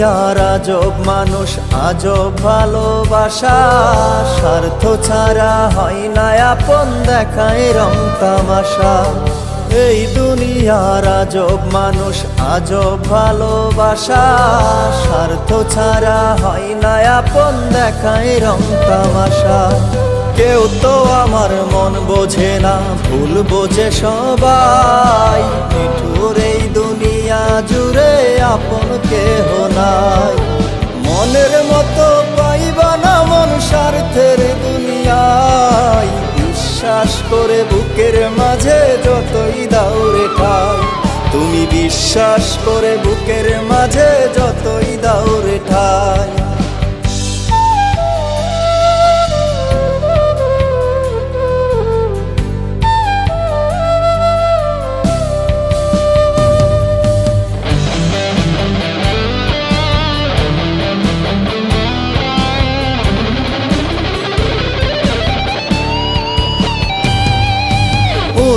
দুনিয়ার আজব মানুষ, আজব ভালোবাসা, স্বার্থ ছাড়া হয় না আপন, দেখায় রং তামাশা। এই দুনিয়ার আজব মানুষ, আজব ভালোবাসা, স্বার্থ ছাড়া হয় না আপন, দেখায় রং তামাশা। কেউ তো আমার মন বোঝে না, ভুল বোঝে সবাই, নিঠুর এই দুনিয়া জুড়ে আপন কেহ নাই। মনের মতো পাইবা না মন স্বার্থের দুনিয়ায়, বিশ্বাস করে বুকের মাঝে যতই দাউরে ঠাই, তুমি বিশ্বাস করে বুকের মাঝে যতই দাউরে ঠাই।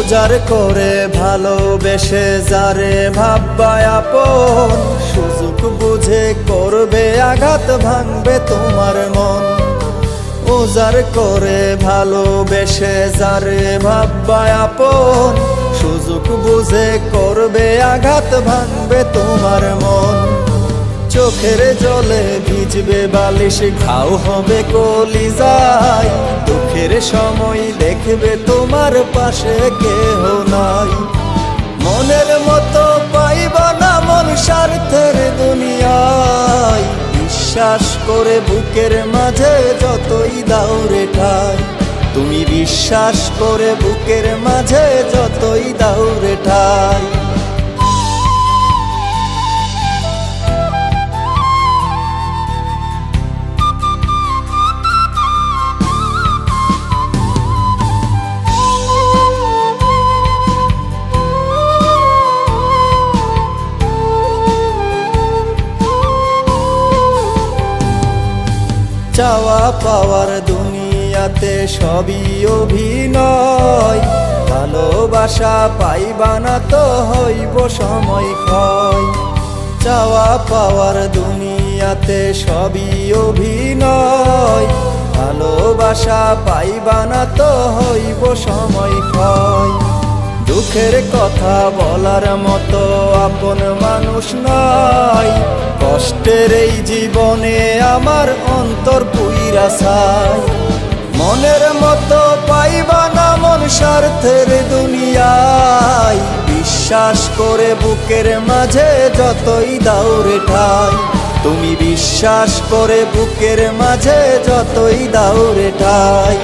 উজার করে ভালোবেসে যারে ভাববা আপন, সুযোগ বুঝে করবে আঘাত, ভাঙবে তোমার মন। উজার করে ভালোবেসে যারে ভাববা আপন, সুযোগ বুঝে করবে আঘাত, ভাঙবে তোমার মন। চোখের জলে ভিজবে বালিশ, ঘাও হবে কলিজায়, দুঃখের সময় দেখবে তোমার পাশে কেহ নাই। মনের মতো পাইবা না মন স্বার্থের দুনিয়ায়, বিশ্বাস করে বুকের মাঝে যতই দাউরে ঠাই, তুমি বিশ্বাস করে বুকের মাঝে যতই দাউরে ঠাই। চাওয়া পাওয়ার দুনিয়াতে সবই অভিনয়, ভালোবাসা পাইবা না তো হইব সময় ক্ষয়। চাওয়া পাওয়ার দুনিয়াতে সবই অভিনয়, ভালোবাসা পাইবা না তো হইব সময় ক্ষয়। দুঃখের কথা বলার মতো আপন মানুষ নাই, কষ্টের এই জীবনে আমার অন্তর পুইরা ছাই। মনের মতো পাইবা না মন স্বার্থের দুনিয়ায়, বিশ্বাস করে বুকের মাঝে যতই দাউরে ঠাই, তুমি বিশ্বাস করে বুকের মাঝে যতই দাউরে ঠাই।